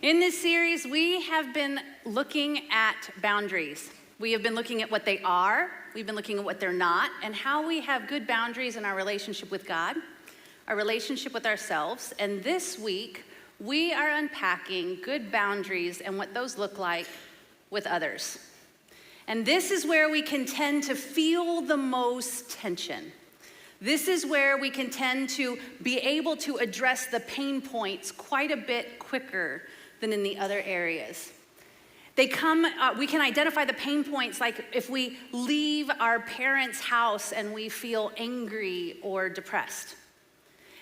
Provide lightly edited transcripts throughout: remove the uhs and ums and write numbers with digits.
In this series, we have been looking at boundaries. We have been looking at what they are, we've been looking at what they're not, and how we have good boundaries in our relationship with God, our relationship with ourselves. And this week, we are unpacking good boundaries and what those look like with others. And this is where we can tend to feel the most tension. This is where we can tend to be able to address the pain points quite a bit quicker than in the other areas. We can identify the pain points like if we leave our parents' house and we feel angry or depressed.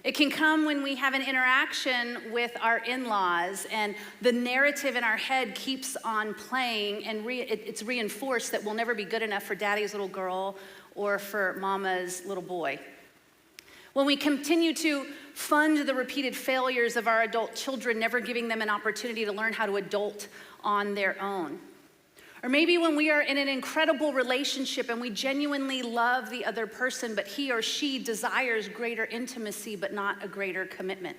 It can come when we have an interaction with our in-laws and the narrative in our head keeps on playing and it's reinforced that we'll never be good enough for daddy's little girl or for mama's little boy. When we continue to fund the repeated failures of our adult children, never giving them an opportunity to learn how to adult on their own. Or maybe when we are in an incredible relationship and we genuinely love the other person, but he or she desires greater intimacy, but not a greater commitment.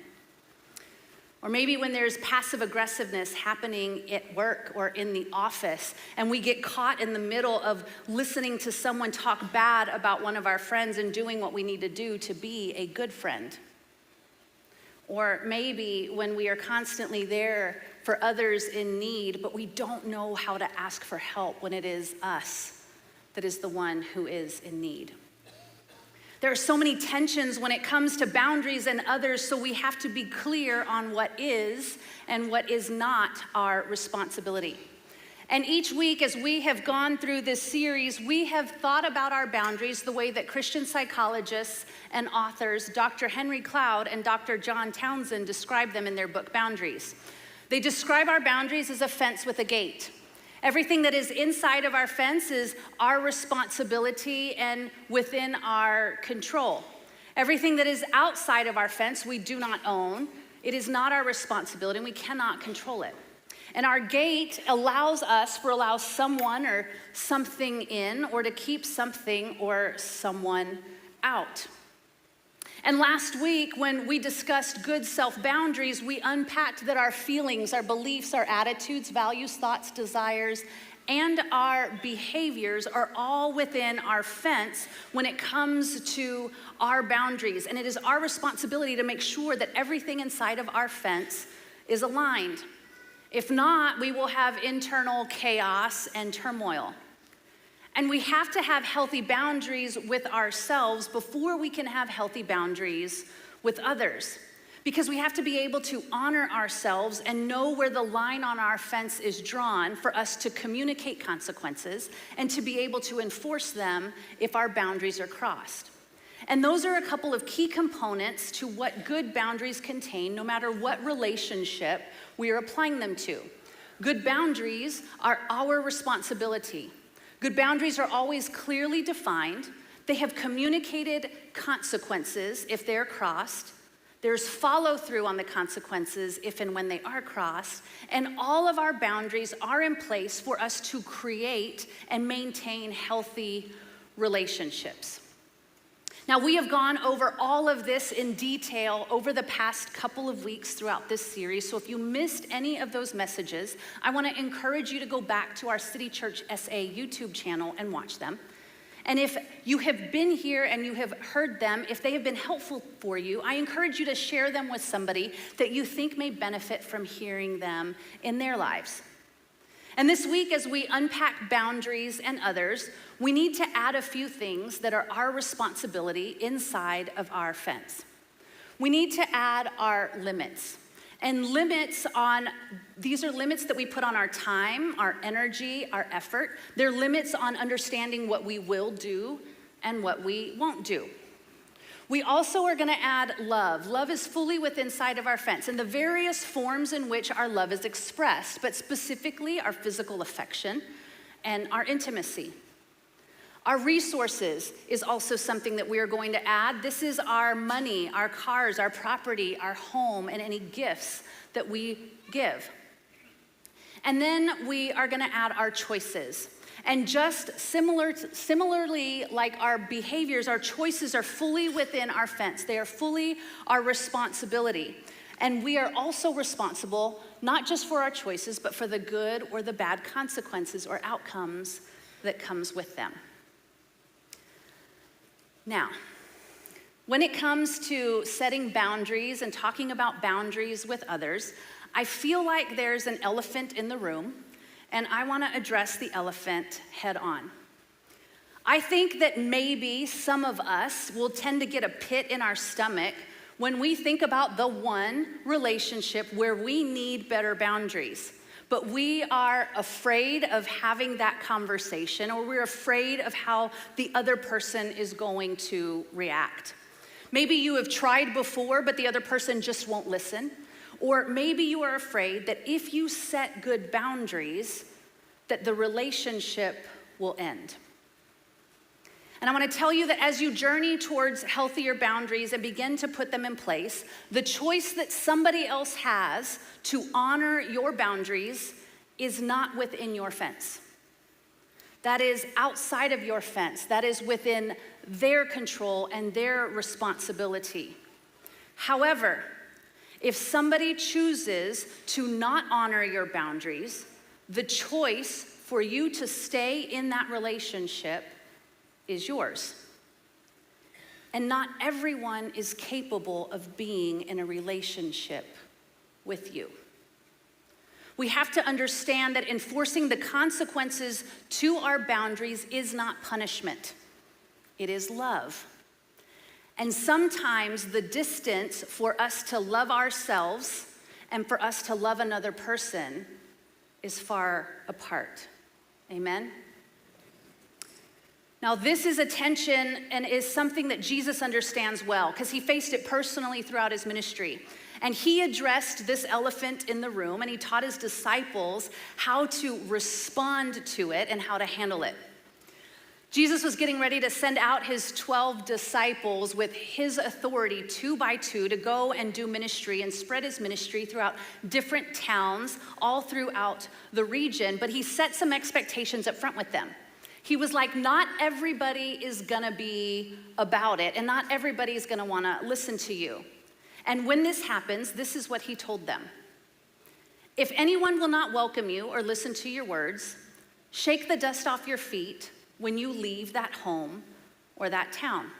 Or maybe when there's passive aggressiveness happening at work or in the office, and we get caught in the middle of listening to someone talk bad about one of our friends and doing what we need to do to be a good friend. Or maybe when we are constantly there for others in need, but we don't know how to ask for help when it is us that is the one who is in need. There are so many tensions when it comes to boundaries and others, so we have to be clear on what is and what is not our responsibility. And each week as we have gone through this series, we have thought about our boundaries the way that Christian psychologists and authors Dr. Henry Cloud and Dr. John Townsend describe them in their book, Boundaries. They describe our boundaries as a fence with a gate. Everything that is inside of our fence is our responsibility and within our control. Everything that is outside of our fence we do not own. It is not our responsibility and we cannot control it. And our gate allows someone or something in or to keep something or someone out. And last week, when we discussed good self-boundaries, we unpacked that our feelings, our beliefs, our attitudes, values, thoughts, desires, and our behaviors are all within our fence when it comes to our boundaries. And it is our responsibility to make sure that everything inside of our fence is aligned. If not, we will have internal chaos and turmoil. And we have to have healthy boundaries with ourselves before we can have healthy boundaries with others. Because we have to be able to honor ourselves and know where the line on our fence is drawn for us to communicate consequences and to be able to enforce them if our boundaries are crossed. And those are a couple of key components to what good boundaries contain, no matter what relationship we are applying them to. Good boundaries are our responsibility. Good boundaries are always clearly defined. They have communicated consequences if they're crossed. There's follow through on the consequences if and when they are crossed. And all of our boundaries are in place for us to create and maintain healthy relationships. Now, we have gone over all of this in detail over the past couple of weeks throughout this series. So if you missed any of those messages, I want to encourage you to go back to our CityChurch SA YouTube channel and watch them. And if you have been here and you have heard them, if they have been helpful for you, I encourage you to share them with somebody that you think may benefit from hearing them in their lives. And this week, as we unpack boundaries and others, we need to add a few things that are our responsibility inside of our fence. We need to add our limits. And these are limits that we put on our time, our energy, our effort. They're limits on understanding what we will do and what we won't do. We also are going to add love. Love is fully within inside of our fence and the various forms in which our love is expressed, but specifically our physical affection and our intimacy. Our resources is also something that we are going to add. This is our money, our cars, our property, our home, and any gifts that we give. And then we are going to add our choices. And just similarly like our behaviors, our choices are fully within our fence. They are fully our responsibility. And we are also responsible, not just for our choices, but for the good or the bad consequences or outcomes that comes with them. Now, when it comes to setting boundaries and talking about boundaries with others, I feel like there's an elephant in the room, and I want to address the elephant head on. I think that maybe some of us will tend to get a pit in our stomach when we think about the one relationship where we need better boundaries. But we are afraid of having that conversation, or we're afraid of how the other person is going to react. Maybe you have tried before, but the other person just won't listen. Or maybe you are afraid that if you set good boundaries, that the relationship will end. And I want to tell you that as you journey towards healthier boundaries and begin to put them in place, the choice that somebody else has to honor your boundaries is not within your fence. That is outside of your fence. That is within their control and their responsibility. However, if somebody chooses to not honor your boundaries, the choice for you to stay in that relationship is yours. And not everyone is capable of being in a relationship with you. We have to understand that enforcing the consequences to our boundaries is not punishment. It is love. And sometimes the distance for us to love ourselves and for us to love another person is far apart. Amen? Now, this is a tension and is something that Jesus understands well because he faced it personally throughout his ministry. And he addressed this elephant in the room and he taught his disciples how to respond to it and how to handle it. Jesus was getting ready to send out his 12 disciples with his authority 2 by 2 to go and do ministry and spread his ministry throughout different towns all throughout the region. But he set some expectations up front with them. He was like, not everybody is gonna be about it, and not everybody's gonna wanna listen to you. And when this happens, this is what he told them. If anyone will not welcome you or listen to your words, shake the dust off your feet when you leave that home or that town.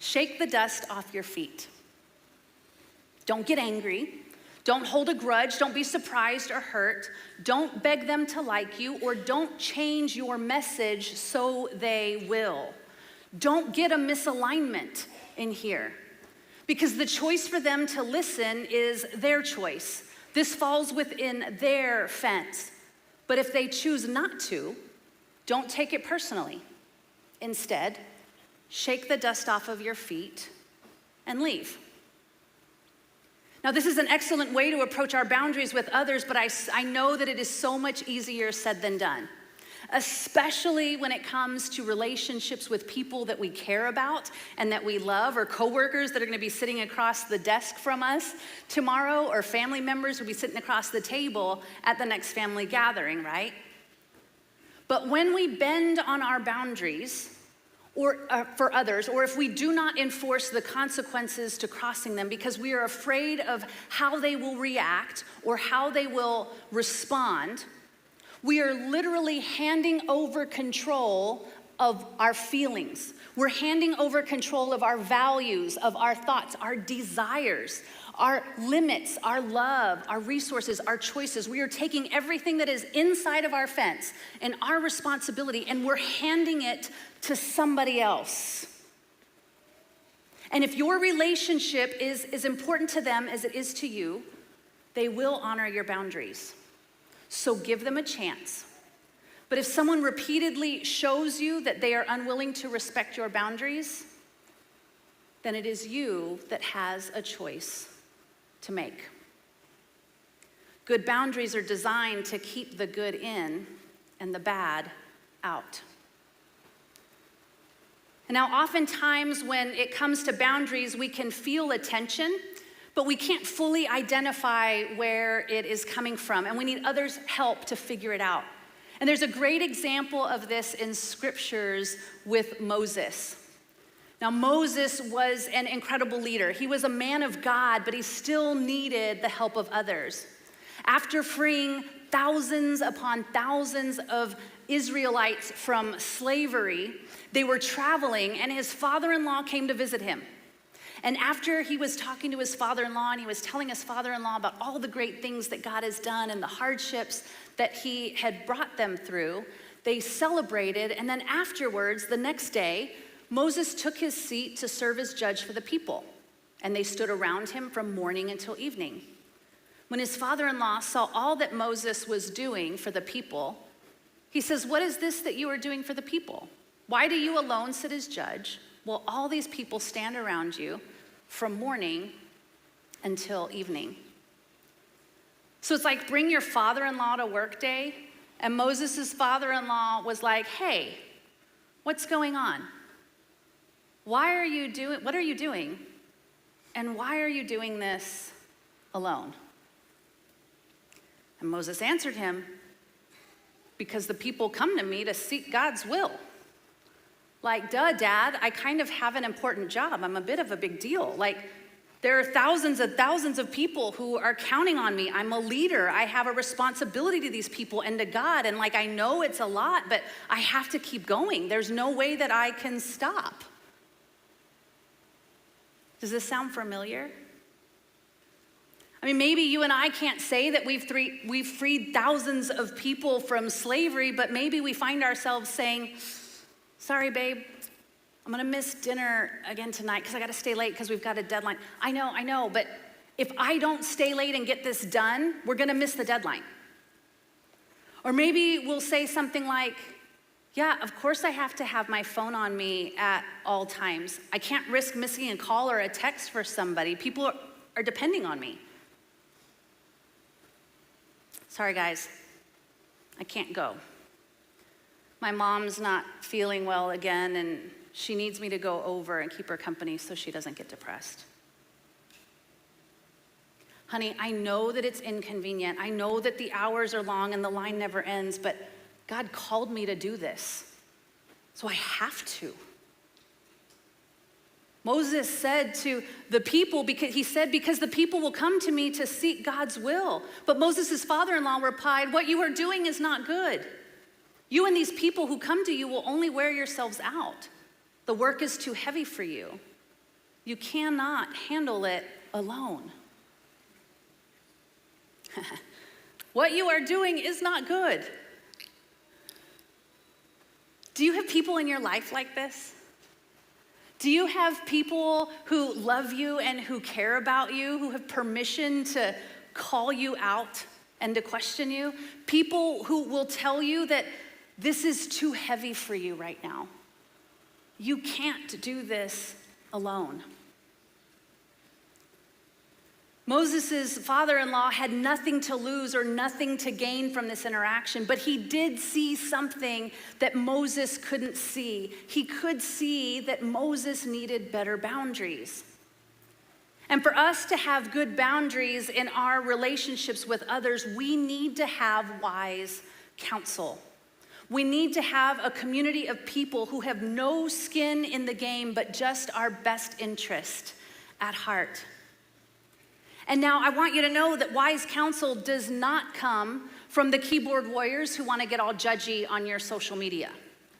Shake the dust off your feet. Don't get angry. Don't hold a grudge. Don't be surprised or hurt. Don't beg them to like you, or don't change your message so they will. Don't get a misalignment in here, because the choice for them to listen is their choice. This falls within their fence. But if they choose not to, don't take it personally. Instead, shake the dust off of your feet and leave. Now, this is an excellent way to approach our boundaries with others, but I know that it is so much easier said than done, especially when it comes to relationships with people that we care about and that we love, or coworkers that are going to be sitting across the desk from us tomorrow, or family members who will be sitting across the table at the next family gathering, right? But when we bend on our boundaries, or for others, or if we do not enforce the consequences to crossing them because we are afraid of how they will react or how they will respond, we are literally handing over control of our feelings. We're handing over control of our values, of our thoughts, our desires, our limits, our love, our resources, our choices. We are taking everything that is inside of our fence and our responsibility, and we're handing it to somebody else. And if your relationship is as important to them as it is to you, they will honor your boundaries. So give them a chance. But if someone repeatedly shows you that they are unwilling to respect your boundaries, then it is you that has a choice to make. Good boundaries are designed to keep the good in and the bad out. And now, oftentimes when it comes to boundaries, we can feel a tension, but we can't fully identify where it is coming from, and we need others' help to figure it out. And there's a great example of this in scriptures with Moses. Now, Moses was an incredible leader. He was a man of God, but he still needed the help of others. After freeing thousands upon thousands of Israelites from slavery, they were traveling, and his father-in-law came to visit him. And after he was talking to his father-in-law, and he was telling his father-in-law about all the great things that God has done and the hardships that he had brought them through, they celebrated, and then afterwards, the next day, Moses took his seat to serve as judge for the people, and they stood around him from morning until evening. When his father-in-law saw all that Moses was doing for the people, he says, "What is this that you are doing for the people? Why do you alone sit as judge while all these people stand around you from morning until evening?" So it's like bring your father-in-law to work day, and Moses' father-in-law was like, "Hey, what's going on? What are you doing? And why are you doing this alone?" And Moses answered him, "Because the people come to me to seek God's will." Like, duh, Dad, I kind of have an important job. I'm a bit of a big deal. Like, there are thousands and thousands of people who are counting on me. I'm a leader. I have a responsibility to these people and to God. And like, I know it's a lot, but I have to keep going. There's no way that I can stop. Does this sound familiar? I mean, maybe you and I can't say that we've freed thousands of people from slavery, but maybe we find ourselves saying, "Sorry, babe, I'm gonna miss dinner again tonight because I gotta stay late because we've got a deadline." I know, but if I don't stay late and get this done, we're gonna miss the deadline. Or maybe we'll say something like, "Yeah, of course I have to have my phone on me at all times. I can't risk missing a call or a text for somebody. People are depending on me. Sorry, guys, I can't go. My mom's not feeling well again, and she needs me to go over and keep her company so she doesn't get depressed. Honey, I know that it's inconvenient. I know that the hours are long and the line never ends, but God called me to do this, so I have to." Moses said to the people, because the people will come to me to seek God's will. But Moses' father-in-law replied, "What you are doing is not good. You and these people who come to you will only wear yourselves out. The work is too heavy for you. You cannot handle it alone." What you are doing is not good. Do you have people in your life like this? Do you have people who love you and who care about you, who have permission to call you out and to question you? People who will tell you that this is too heavy for you right now. You can't do this alone. Moses' father-in-law had nothing to lose or nothing to gain from this interaction, but he did see something that Moses couldn't see. He could see that Moses needed better boundaries. And for us to have good boundaries in our relationships with others, we need to have wise counsel. We need to have a community of people who have no skin in the game, but just our best interest at heart. And now I want you to know that wise counsel does not come from the keyboard warriors who want to get all judgy on your social media.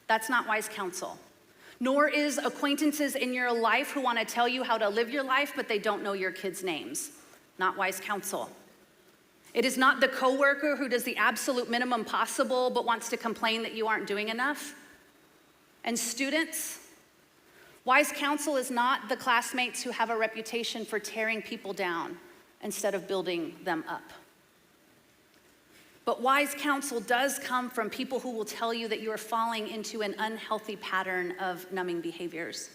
That's not wise counsel. Nor is acquaintances in your life who want to tell you how to live your life, but they don't know your kids' names. Not wise counsel. It is not the coworker who does the absolute minimum possible but wants to complain that you aren't doing enough. And students, wise counsel is not the classmates who have a reputation for tearing people down instead of building them up. But wise counsel does come from people who will tell you that you are falling into an unhealthy pattern of numbing behaviors.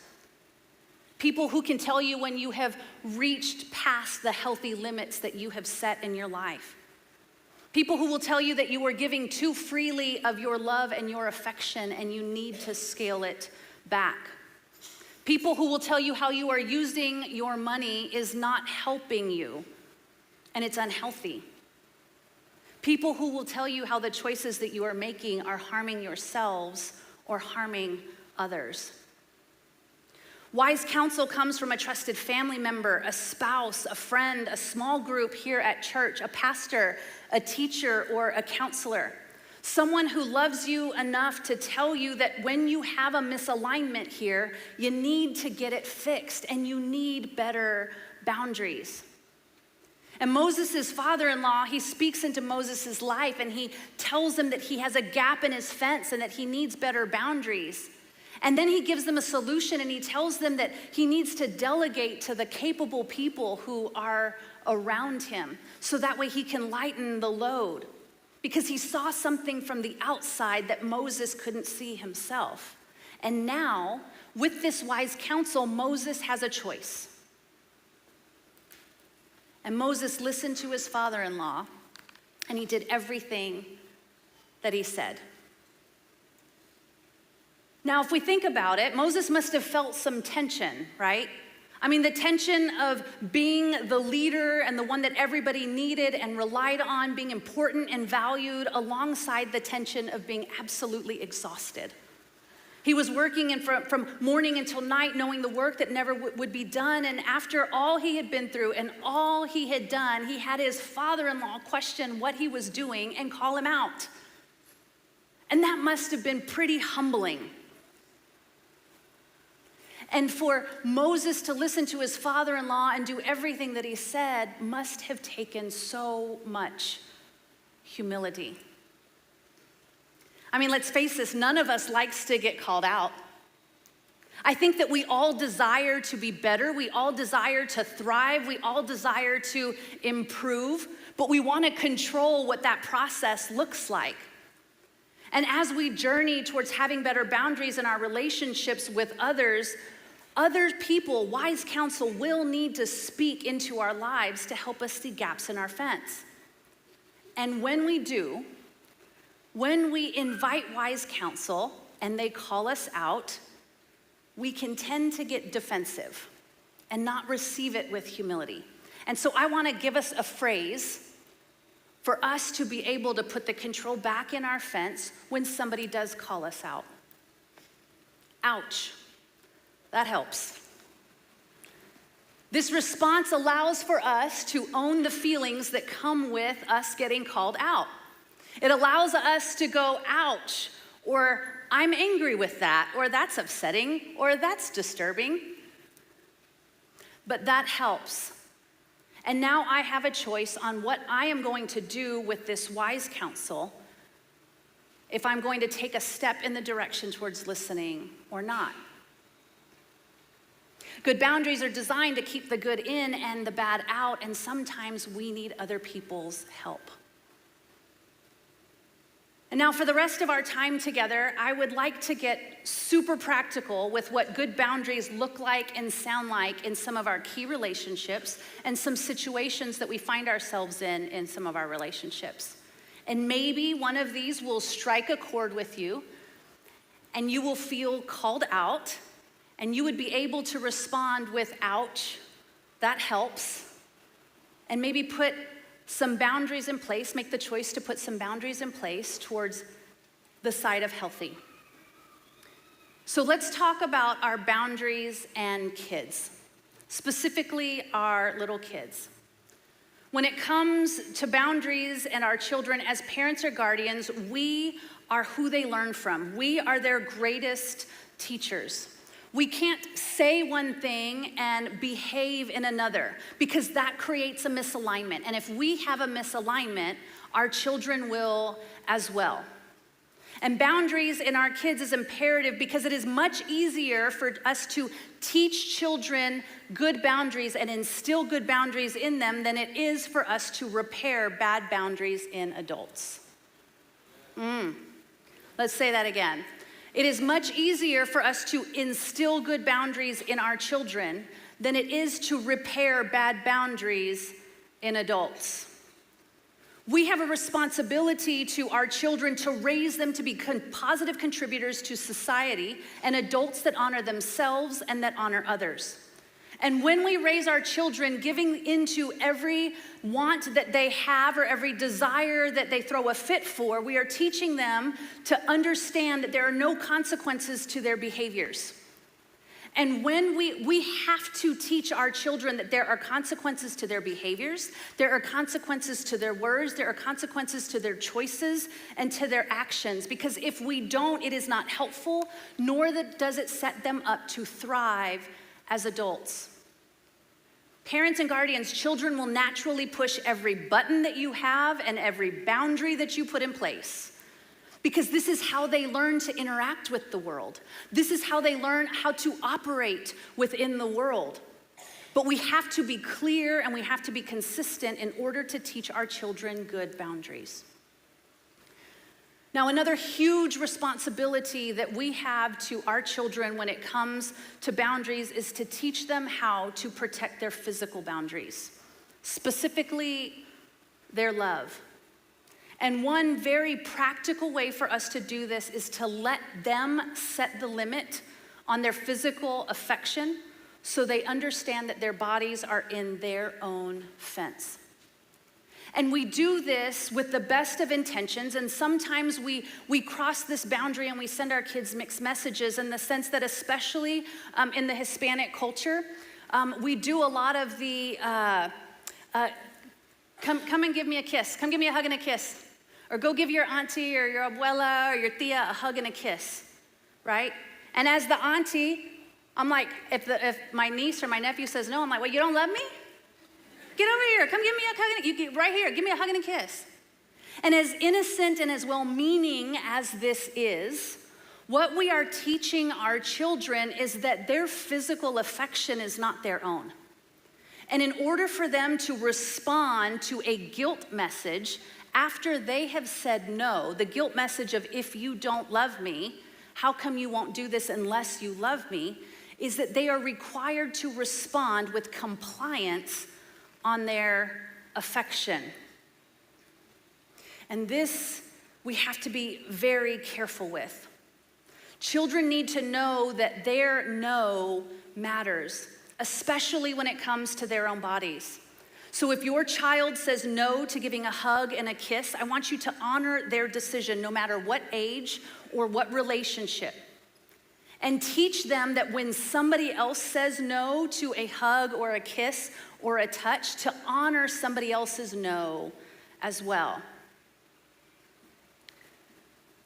People who can tell you when you have reached past the healthy limits that you have set in your life. People who will tell you that you are giving too freely of your love and your affection and you need to scale it back. People who will tell you how you are using your money is not helping you and it's unhealthy. People who will tell you how the choices that you are making are harming yourselves or harming others. Wise counsel comes from a trusted family member, a spouse, a friend, a small group here at church, a pastor, a teacher, or a counselor. Someone who loves you enough to tell you that when you have a misalignment here, you need to get it fixed and you need better boundaries. And Moses' father-in-law, he speaks into Moses' life and he tells him that he has a gap in his fence and that he needs better boundaries. And then he gives them a solution and he tells them that he needs to delegate to the capable people who are around him so that way he can lighten the load. Because he saw something from the outside that Moses couldn't see himself. And now, with this wise counsel, Moses has a choice. And Moses listened to his father-in-law, and he did everything that he said. Now, if we think about it, Moses must have felt some tension, right? I mean, the tension of being the leader and the one that everybody needed and relied on, being important and valued, alongside the tension of being absolutely exhausted. He was working from morning until night, knowing the work that never would be done. And after all he had been through and all he had done, he had his father-in-law question what he was doing and call him out. And that must have been pretty humbling. And for Moses to listen to his father-in-law and do everything that he said must have taken so much humility. I mean, let's face this, none of us likes to get called out. I think that we all desire to be better. We all desire to thrive. We all desire to improve, but we want to control what that process looks like. And as we journey towards having better boundaries in our relationships with others, other people, wise counsel, will need to speak into our lives to help us see gaps in our fence. And when we do, when we invite wise counsel and they call us out, we can tend to get defensive and not receive it with humility. And so I want to give us a phrase for us to be able to put the control back in our fence when somebody does call us out. Ouch. That helps. This response allows for us to own the feelings that come with us getting called out. It allows us to go, ouch, or I'm angry with that, or that's upsetting, or that's disturbing. But that helps. And now I have a choice on what I am going to do with this wise counsel, if I'm going to take a step in the direction towards listening or not. Good boundaries are designed to keep the good in and the bad out, and sometimes we need other people's help. And now for the rest of our time together, I would like to get super practical with what good boundaries look like and sound like in some of our key relationships and some situations that we find ourselves in some of our relationships. And maybe one of these will strike a chord with you and you will feel called out and you would be able to respond with, ouch, that helps, and maybe put some boundaries in place, make the choice to put some boundaries in place towards the side of healthy. So let's talk about our boundaries and kids, specifically our little kids. When it comes to boundaries and our children, as parents or guardians, we are who they learn from. We are their greatest teachers. We can't say one thing and behave in another because that creates a misalignment. And if we have a misalignment, our children will as well. And boundaries in our kids is imperative because it is much easier for us to teach children good boundaries and instill good boundaries in them than it is for us to repair bad boundaries in adults. Let's say that again. It is much easier for us to instill good boundaries in our children than it is to repair bad boundaries in adults. We have a responsibility to our children to raise them to be positive contributors to society and adults that honor themselves and that honor others. And when we raise our children giving into every want that they have or every desire that they throw a fit for, we are teaching them to understand that there are no consequences to their behaviors. And when we have to teach our children that there are consequences to their behaviors, there are consequences to their words, there are consequences to their choices and to their actions. Because if we don't, it is not helpful, nor does it set them up to thrive as adults. Parents and guardians, children will naturally push every button that you have and every boundary that you put in place. Because this is how they learn to interact with the world. This is how they learn how to operate within the world. But we have to be clear and we have to be consistent in order to teach our children good boundaries. Now, another huge responsibility that we have to our children when it comes to boundaries is to teach them how to protect their physical boundaries, specifically their love. And one very practical way for us to do this is to let them set the limit on their physical affection so they understand that their bodies are in their own fence. And we do this with the best of intentions, and sometimes we cross this boundary and we send our kids mixed messages in the sense that especially in the Hispanic culture, we do a lot of the, come and give me a kiss, come give me a hug and a kiss. Or go give your auntie or your abuela or your tia a hug and a kiss, right? And as the auntie, I'm like, if my niece or my nephew says no, I'm like, well, you don't love me? Get over here, come give me a hug, you get right here, give me a hug and a kiss. And as innocent and as well-meaning as this is, what we are teaching our children is that their physical affection is not their own. And in order for them to respond to a guilt message after they have said no, the guilt message of if you don't love me, how come you won't do this unless you love me, is that they are required to respond with compliance on their affection. And this we have to be very careful with. Children need to know that their no matters, especially when it comes to their own bodies. So if your child says no to giving a hug and a kiss, I want you to honor their decision no matter what age or what relationship. And teach them that when somebody else says no to a hug or a kiss or a touch, to honor somebody else's no as well.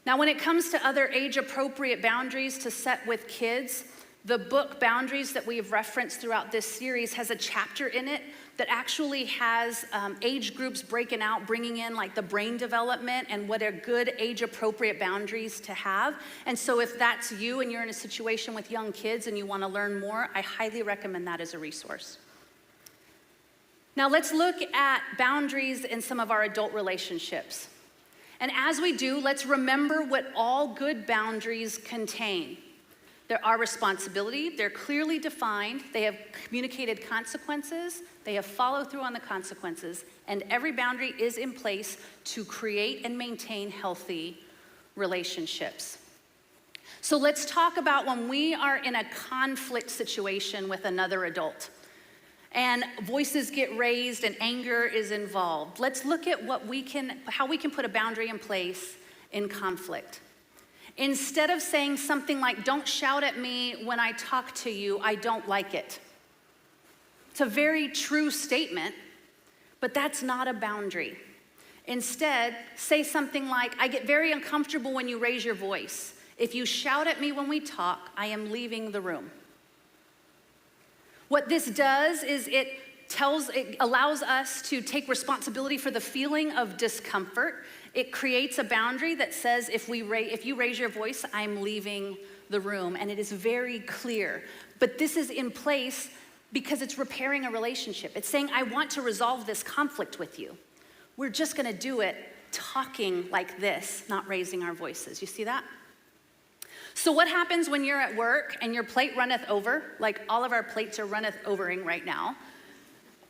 Now, when it comes to other age-appropriate boundaries to set with kids, the book Boundaries that we have referenced throughout this series has a chapter in it that actually has age groups breaking out, bringing in like the brain development and what are good age-appropriate boundaries to have. And so if that's you and you're in a situation with young kids and you want to learn more, I highly recommend that as a resource. Now let's look at boundaries in some of our adult relationships. And as we do, let's remember what all good boundaries contain. There are responsibility, they're clearly defined, they have communicated consequences, they have followed through on the consequences, and every boundary is in place to create and maintain healthy relationships. So let's talk about when we are in a conflict situation with another adult, and voices get raised and anger is involved. Let's look at how we can put a boundary in place in conflict. Instead of saying something like, don't shout at me when I talk to you, I don't like it. It's a very true statement, but that's not a boundary. Instead, say something like, I get very uncomfortable when you raise your voice. If you shout at me when we talk, I am leaving the room. What this does is it allows us to take responsibility for the feeling of discomfort. It creates a boundary that says if you raise your voice, I'm leaving the room, and it is very clear. But this is in place because it's repairing a relationship. It's saying, I want to resolve this conflict with you. We're just gonna do it talking like this, not raising our voices. You see that? So what happens when you're at work and your plate runneth over, like all of our plates are runneth overing right now,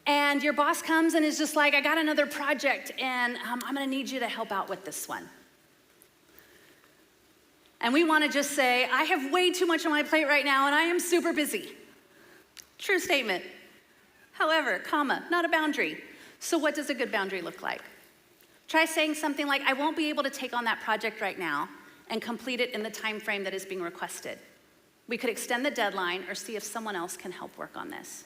and your boss comes and is just like, I got another project and I'm gonna need you to help out with this one. And we wanna just say, I have way too much on my plate right now and I am super busy. True statement. However, comma, not a boundary. So what does a good boundary look like? Try saying something like, I won't be able to take on that project right now and complete it in the time frame that is being requested. We could extend the deadline or see if someone else can help work on this.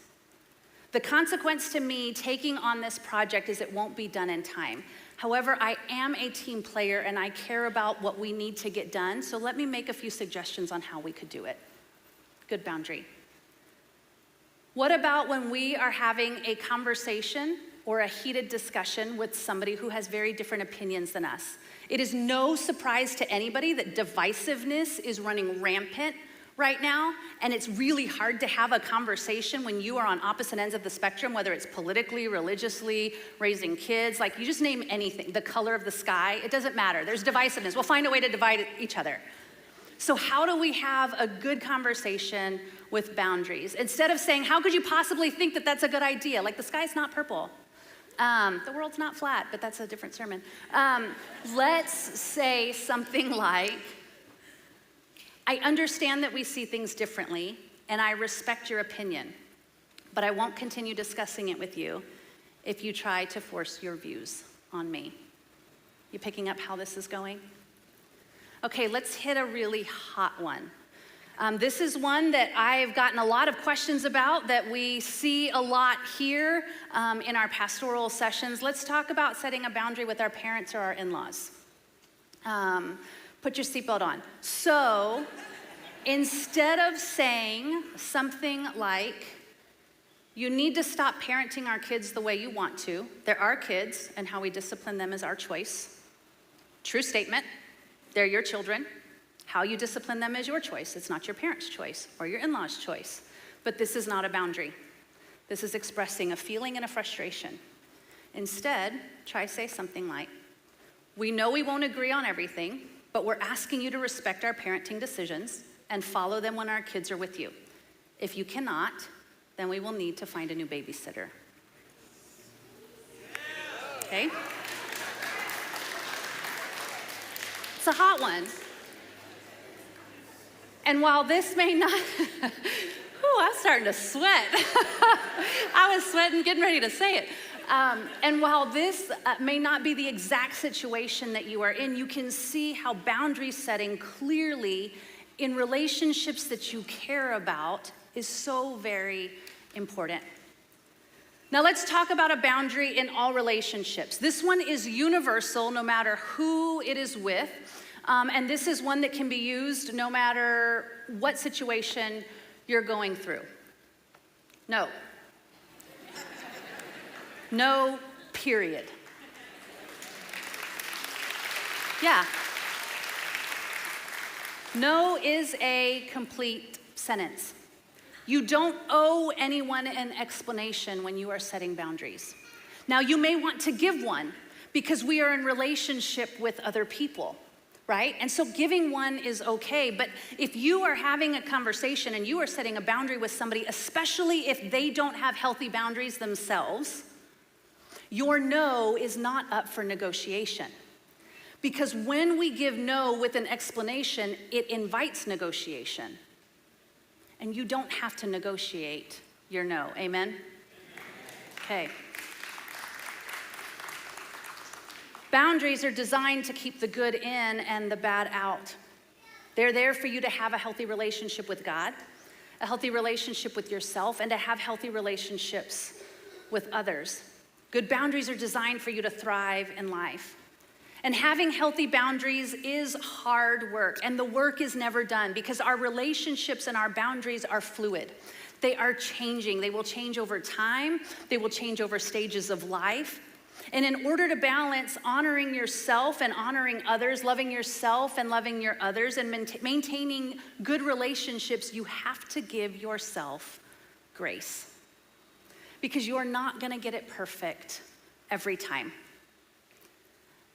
The consequence to me taking on this project is it won't be done in time. However, I am a team player and I care about what we need to get done, so let me make a few suggestions on how we could do it. Good boundary. What about when we are having a conversation or a heated discussion with somebody who has very different opinions than us? It is no surprise to anybody that divisiveness is running rampant right now, and it's really hard to have a conversation when you are on opposite ends of the spectrum, whether it's politically, religiously, raising kids, like you just name anything, the color of the sky, it doesn't matter. There's divisiveness. We'll find a way to divide each other. So how do we have a good conversation with boundaries? Instead of saying, how could you possibly think that that's a good idea? Like the sky's not purple. The world's not flat, but that's a different sermon. Let's say something like, I understand that we see things differently, and I respect your opinion, but I won't continue discussing it with you if you try to force your views on me. You picking up how this is going? Okay, let's hit a really hot one. This is one that I've gotten a lot of questions about, that we see a lot here in our pastoral sessions. Let's talk about setting a boundary with our parents or our in-laws. Put your seatbelt on. So, instead of saying something like, you need to stop parenting our kids the way you want to. They're our kids, and how we discipline them is our choice. True statement. They're your children. How you discipline them is your choice. It's not your parents' choice or your in-laws' choice. But this is not a boundary. This is expressing a feeling and a frustration. Instead, try say something like, we know we won't agree on everything, but we're asking you to respect our parenting decisions and follow them when our kids are with you. If you cannot, then we will need to find a new babysitter. Okay? It's a hot one. And while this may not, I'm starting to sweat. I was sweating, getting ready to say it. And while this may not be the exact situation that you are in, you can see how boundary setting clearly in relationships that you care about is so very important. Now let's talk about a boundary in all relationships. This one is universal no matter who it is with. And this is one that can be used no matter what situation you're going through. No. No, period. Yeah. No is a complete sentence. You don't owe anyone an explanation when you are setting boundaries. Now, you may want to give one because we are in relationship with other people, right? And so giving one is okay, but if you are having a conversation and you are setting a boundary with somebody, especially if they don't have healthy boundaries themselves, your no is not up for negotiation. Because when we give no with an explanation, it invites negotiation. And you don't have to negotiate your no, amen? Okay. Boundaries are designed to keep the good in and the bad out. They're there for you to have a healthy relationship with God, a healthy relationship with yourself, and to have healthy relationships with others. Good boundaries are designed for you to thrive in life. And having healthy boundaries is hard work, and the work is never done because our relationships and our boundaries are fluid. They are changing. They will change over time. They will change over stages of life. And in order to balance honoring yourself and honoring others, loving yourself and loving your others, and maintaining good relationships, you have to give yourself grace. Because you're not going to get it perfect every time.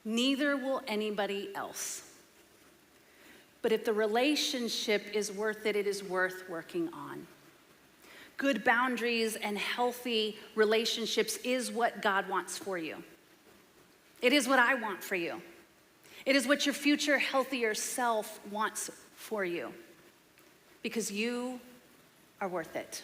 Neither will anybody else. But if the relationship is worth it, it is worth working on. Good boundaries and healthy relationships is what God wants for you. It is what I want for you. It is what your future healthier self wants for you. Because you are worth it.